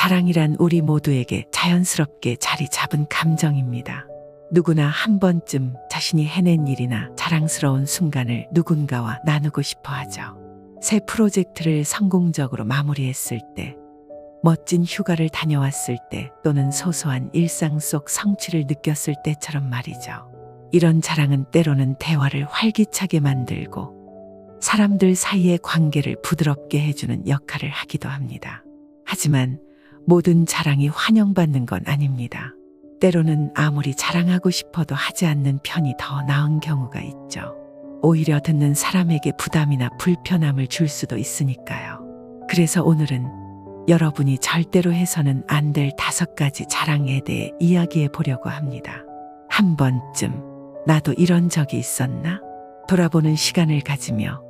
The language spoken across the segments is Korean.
자랑이란 우리 모두에게 자연스럽게 자리 잡은 감정입니다. 누구나 한 번쯤 자신이 해낸 일이나 자랑스러운 순간을 누군가와 나누고 싶어 하죠. 새 프로젝트를 성공적으로 마무리했을 때, 멋진 휴가를 다녀왔을 때, 또는 소소한 일상 속 성취를 느꼈을 때처럼 말이죠. 이런 자랑은 때로는 대화를 활기차게 만들고 사람들 사이의 관계를 부드럽게 해주는 역할을 하기도 합니다. 하지만 모든 자랑이 환영받는 건 아닙니다. 때로는 아무리 자랑하고 싶어도 하지 않는 편이 더 나은 경우가 있죠. 오히려 듣는 사람에게 부담이나 불편함을 줄 수도 있으니까요. 그래서 오늘은 여러분이 절대로 해서는 안 될 5가지 자랑에 대해 이야기해 보려고 합니다. 한 번쯤 나도 이런 적이 있었나? 돌아보는 시간을 가지며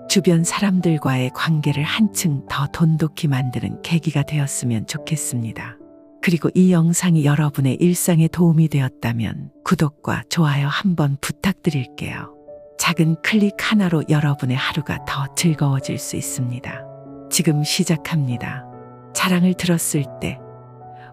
주변 사람들과의 관계를 한층 더 돈독히 만드는 계기가 되었으면 좋겠습니다. 그리고 이 영상이 여러분의 일상에 도움이 되었다면 구독과 좋아요 한번 부탁드릴게요. 작은 클릭 하나로 여러분의 하루가 더 즐거워질 수 있습니다. 지금 시작합니다. 자랑을 들었을 때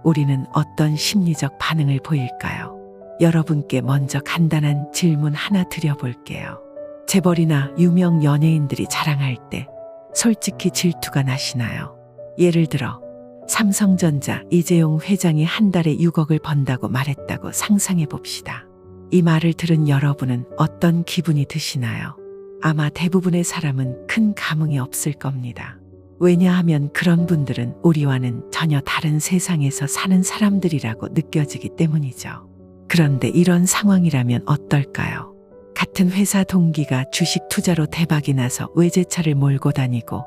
우리는 어떤 심리적 반응을 보일까요? 여러분께 먼저 간단한 질문 하나 드려볼게요. 재벌이나 유명 연예인들이 자랑할 때 솔직히 질투가 나시나요? 예를 들어 삼성전자 이재용 회장이 한 달에 6억을 번다고 말했다고 상상해 봅시다. 이 말을 들은 여러분은 어떤 기분이 드시나요? 아마 대부분의 사람은 큰 감흥이 없을 겁니다. 왜냐하면 그런 분들은 우리와는 전혀 다른 세상에서 사는 사람들이라고 느껴지기 때문이죠. 그런데 이런 상황이라면 어떨까요? 같은 회사 동기가 주식 투자로 대박이 나서 외제차를 몰고 다니고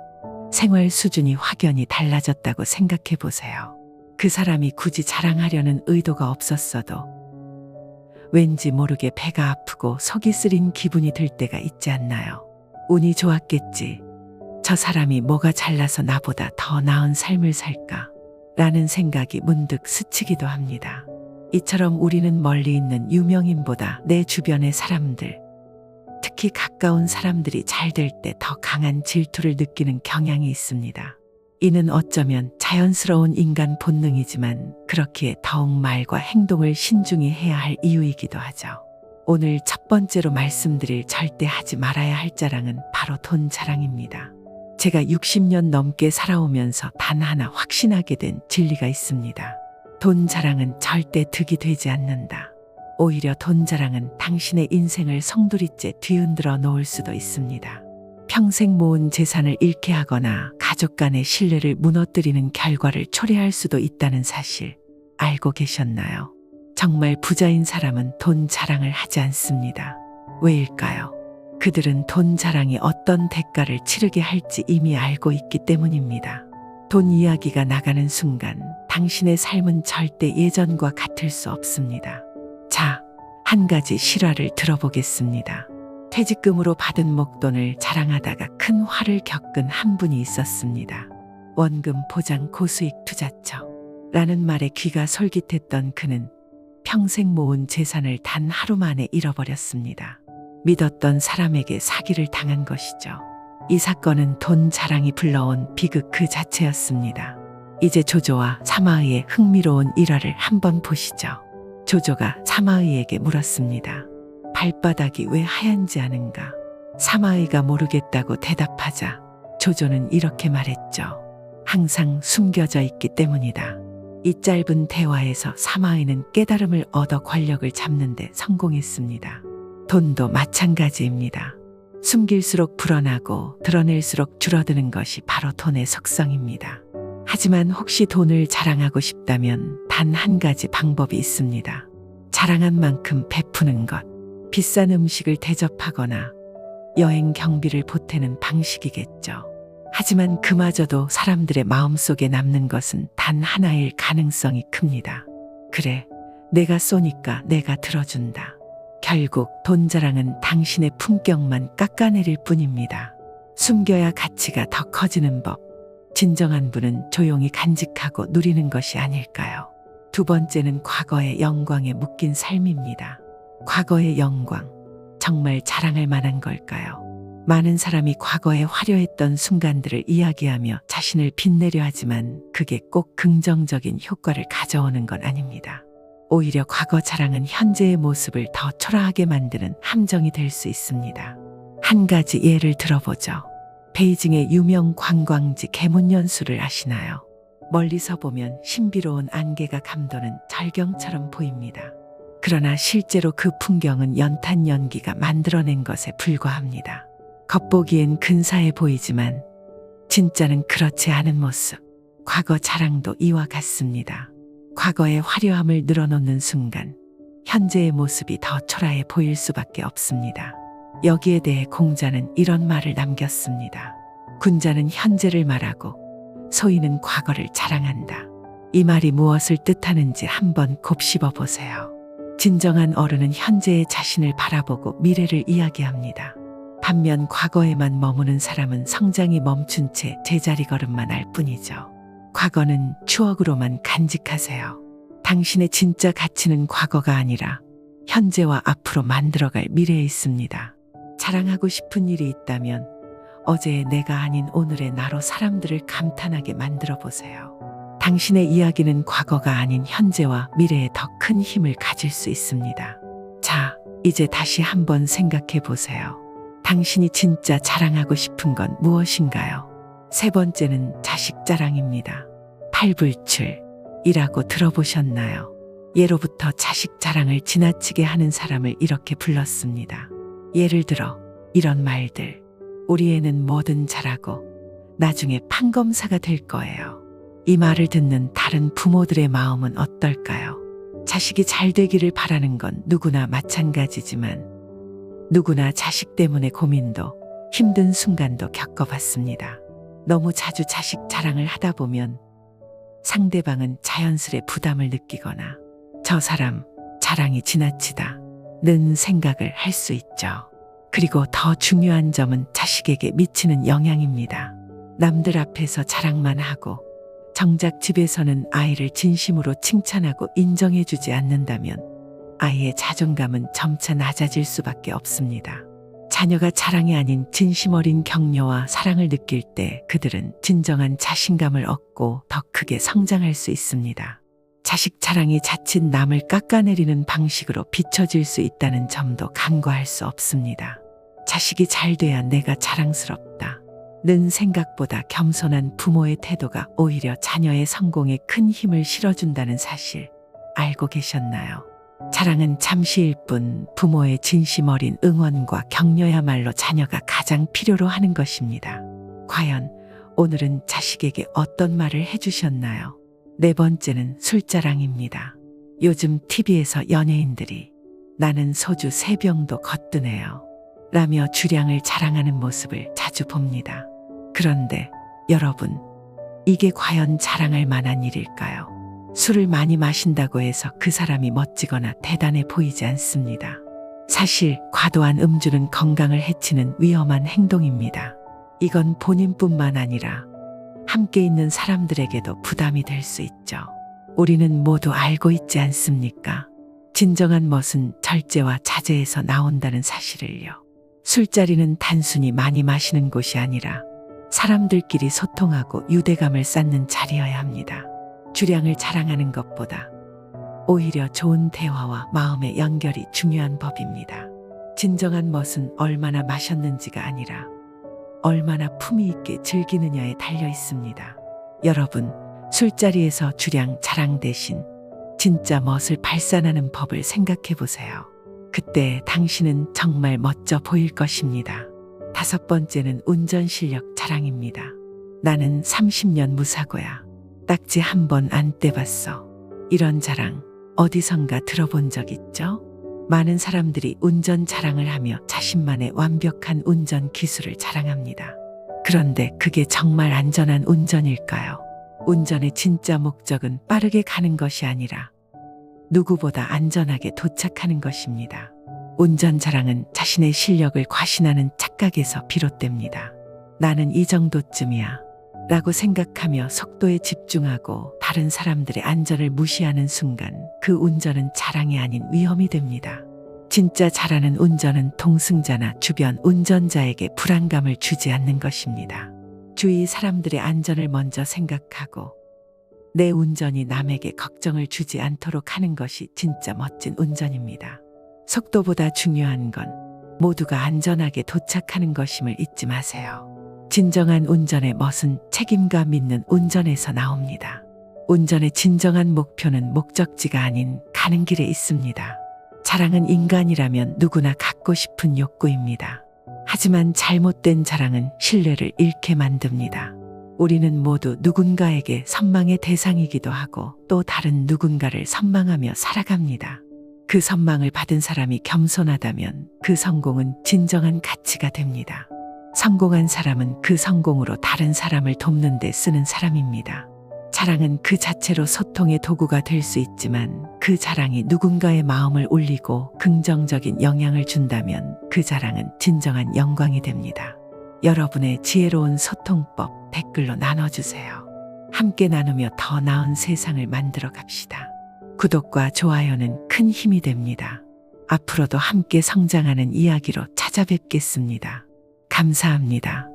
생활 수준이 확연히 달라졌다고 생각해 보세요. 그 사람이 굳이 자랑하려는 의도가 없었어도 왠지 모르게 배가 아프고 속이 쓰린 기분이 들 때가 있지 않나요? 운이 좋았겠지. 저 사람이 뭐가 잘나서 나보다 더 나은 삶을 살까? 라는 생각이 문득 스치기도 합니다. 이처럼 우리는 멀리 있는 유명인보다 내 주변의 사람들, 특히 가까운 사람들이 잘 될 때 더 강한 질투를 느끼는 경향이 있습니다. 이는 어쩌면 자연스러운 인간 본능이지만 그렇기에 더욱 말과 행동을 신중히 해야 할 이유이기도 하죠. 오늘 첫 번째로 말씀드릴 절대 하지 말아야 할 자랑은 바로 돈 자랑입니다. 제가 60년 넘게 살아오면서 단 하나 확신하게 된 진리가 있습니다. 돈 자랑은 절대 득이 되지 않는다. 오히려 돈 자랑은 당신의 인생을 송두리째 뒤흔들어 놓을 수도 있습니다. 평생 모은 재산을 잃게 하거나 가족 간의 신뢰를 무너뜨리는 결과를 초래할 수도 있다는 사실 알고 계셨나요? 정말 부자인 사람은 돈 자랑을 하지 않습니다. 왜일까요? 그들은 돈 자랑이 어떤 대가를 치르게 할지 이미 알고 있기 때문입니다. 돈 이야기가 나가는 순간 당신의 삶은 절대 예전과 같을 수 없습니다. 자, 한 가지 실화를 들어보겠습니다. 퇴직금으로 받은 목돈을 자랑하다가 큰 화를 겪은 한 분이 있었습니다. 원금 보장 고수익 투자처 라는 말에 귀가 솔깃했던 그는 평생 모은 재산을 단 하루 만에 잃어버렸습니다. 믿었던 사람에게 사기를 당한 것이죠. 이 사건은 돈 자랑이 불러온 비극 그 자체였습니다. 이제 조조와 사마의의 흥미로운 일화를 한번 보시죠. 조조가 사마의에게 물었습니다. 발바닥이 왜 하얀지 아는가? 사마의가 모르겠다고 대답하자 조조는 이렇게 말했죠. 항상 숨겨져 있기 때문이다. 이 짧은 대화에서 사마의는 깨달음을 얻어 권력을 잡는 데 성공했습니다. 돈도 마찬가지입니다. 숨길수록 불어나고 드러낼수록 줄어드는 것이 바로 돈의 속성입니다. 하지만 혹시 돈을 자랑하고 싶다면 단 한 가지 방법이 있습니다. 자랑한 만큼 베푸는 것. 비싼 음식을 대접하거나 여행 경비를 보태는 방식이겠죠. 하지만 그마저도 사람들의 마음속에 남는 것은 단 하나일 가능성이 큽니다. 그래, 내가 쏘니까 내가 들어준다. 결국 돈 자랑은 당신의 품격만 깎아내릴 뿐입니다. 숨겨야 가치가 더 커지는 법. 진정한 부는 조용히 간직하고 누리는 것이 아닐까요? 두 번째는 과거의 영광에 묶인 삶입니다. 과거의 영광, 정말 자랑할 만한 걸까요? 많은 사람이 과거에 화려했던 순간들을 이야기하며 자신을 빛내려 하지만 그게 꼭 긍정적인 효과를 가져오는 건 아닙니다. 오히려 과거 자랑은 현재의 모습을 더 초라하게 만드는 함정이 될 수 있습니다. 한 가지 예를 들어보죠. 베이징의 유명 관광지 개문연수를 아시나요? 멀리서 보면 신비로운 안개가 감도는 절경처럼 보입니다. 그러나 실제로 그 풍경은 연탄 연기가 만들어낸 것에 불과합니다. 겉보기엔 근사해 보이지만 진짜는 그렇지 않은 모습. 과거 자랑도 이와 같습니다. 과거의 화려함을 늘어놓는 순간 현재의 모습이 더 초라해 보일 수밖에 없습니다. 여기에 대해 공자는 이런 말을 남겼습니다. 군자는 현재를 말하고 소인은 과거를 자랑한다. 이 말이 무엇을 뜻하는지 한번 곱씹어 보세요. 진정한 어른은 현재의 자신을 바라보고 미래를 이야기합니다. 반면 과거에만 머무는 사람은 성장이 멈춘 채 제자리 걸음만 할 뿐이죠. 과거는 추억으로만 간직하세요. 당신의 진짜 가치는 과거가 아니라 현재와 앞으로 만들어갈 미래에 있습니다. 자랑하고 싶은 일이 있다면 어제의 내가 아닌 오늘의 나로 사람들을 감탄하게 만들어 보세요. 당신의 이야기는 과거가 아닌 현재와 미래에 더 큰 힘을 가질 수 있습니다. 자, 이제 다시 한번 생각해 보세요. 당신이 진짜 자랑하고 싶은 건 무엇인가요? 세 번째는 자식 자랑입니다. 팔불출이라고 들어보셨나요? 예로부터 자식 자랑을 지나치게 하는 사람을 이렇게 불렀습니다. 예를 들어 이런 말들. 우리 애는 뭐든 잘하고 나중에 판검사가 될 거예요. 이 말을 듣는 다른 부모들의 마음은 어떨까요? 자식이 잘 되기를 바라는 건 누구나 마찬가지지만 누구나 자식 때문에 고민도 힘든 순간도 겪어봤습니다. 너무 자주 자식 자랑을 하다 보면 상대방은 자연스레 부담을 느끼거나 저 사람 자랑이 지나치다는 생각을 할 수 있죠. 그리고 더 중요한 점은 자식에게 미치는 영향입니다. 남들 앞에서 자랑만 하고 정작 집에서는 아이를 진심으로 칭찬하고 인정해주지 않는다면 아이의 자존감은 점차 낮아질 수밖에 없습니다. 자녀가 자랑이 아닌 진심 어린 격려와 사랑을 느낄 때 그들은 진정한 자신감을 얻고 더 크게 성장할 수 있습니다. 자식 자랑이 자칫 남을 깎아내리는 방식으로 비춰질 수 있다는 점도 간과할 수 없습니다. 자식이 잘 돼야 내가 자랑스럽다는 생각보다 겸손한 부모의 태도가 오히려 자녀의 성공에 큰 힘을 실어준다는 사실 알고 계셨나요? 자랑은 잠시일 뿐 부모의 진심 어린 응원과 격려야말로 자녀가 가장 필요로 하는 것입니다. 과연 오늘은 자식에게 어떤 말을 해주셨나요? 네 번째는 술자랑입니다. 요즘 TV에서 연예인들이 나는 소주 3병도 거뜬해요 라며 주량을 자랑하는 모습을 자주 봅니다. 그런데 여러분, 이게 과연 자랑할 만한 일일까요? 술을 많이 마신다고 해서 그 사람이 멋지거나 대단해 보이지 않습니다. 사실 과도한 음주는 건강을 해치는 위험한 행동입니다. 이건 본인뿐만 아니라 함께 있는 사람들에게도 부담이 될 수 있죠. 우리는 모두 알고 있지 않습니까? 진정한 멋은 절제와 자제에서 나온다는 사실을요. 술자리는 단순히 많이 마시는 곳이 아니라 사람들끼리 소통하고 유대감을 쌓는 자리여야 합니다. 주량을 자랑하는 것보다 오히려 좋은 대화와 마음의 연결이 중요한 법입니다. 진정한 멋은 얼마나 마셨는지가 아니라 얼마나 품위 있게 즐기느냐에 달려 있습니다. 여러분, 술자리에서 주량 자랑 대신 진짜 멋을 발산하는 법을 생각해 보세요. 그때 당신은 정말 멋져 보일 것입니다. 다섯 번째는 운전 실력 자랑입니다. 나는 30년 무사고야. 딱지 한 번 안 떼봤어. 이런 자랑 어디선가 들어본 적 있죠? 많은 사람들이 운전 자랑을 하며 자신만의 완벽한 운전 기술을 자랑합니다. 그런데 그게 정말 안전한 운전일까요? 운전의 진짜 목적은 빠르게 가는 것이 아니라 누구보다 안전하게 도착하는 것입니다. 운전 자랑은 자신의 실력을 과신하는 착각에서 비롯됩니다. 나는 이 정도쯤이야 라고 생각하며 속도에 집중하고 다른 사람들의 안전을 무시하는 순간 그 운전은 자랑이 아닌 위험이 됩니다. 진짜 잘하는 운전은 동승자나 주변 운전자에게 불안감을 주지 않는 것입니다. 주위 사람들의 안전을 먼저 생각하고 내 운전이 남에게 걱정을 주지 않도록 하는 것이 진짜 멋진 운전입니다. 속도보다 중요한 건 모두가 안전하게 도착하는 것임을 잊지 마세요. 진정한 운전의 멋은 책임감 있는 운전에서 나옵니다. 운전의 진정한 목표는 목적지가 아닌 가는 길에 있습니다. 자랑은 인간이라면 누구나 갖고 싶은 욕구입니다. 하지만 잘못된 자랑은 신뢰를 잃게 만듭니다. 우리는 모두 누군가에게 선망의 대상이기도 하고 또 다른 누군가를 선망하며 살아갑니다. 그 선망을 받은 사람이 겸손하다면 그 성공은 진정한 가치가 됩니다. 성공한 사람은 그 성공으로 다른 사람을 돕는 데 쓰는 사람입니다. 자랑은 그 자체로 소통의 도구가 될 수 있지만 그 자랑이 누군가의 마음을 울리고 긍정적인 영향을 준다면 그 자랑은 진정한 영광이 됩니다. 여러분의 지혜로운 소통법 댓글로 나눠주세요. 함께 나누며 더 나은 세상을 만들어 갑시다. 구독과 좋아요는 큰 힘이 됩니다. 앞으로도 함께 성장하는 이야기로 찾아뵙겠습니다. 감사합니다.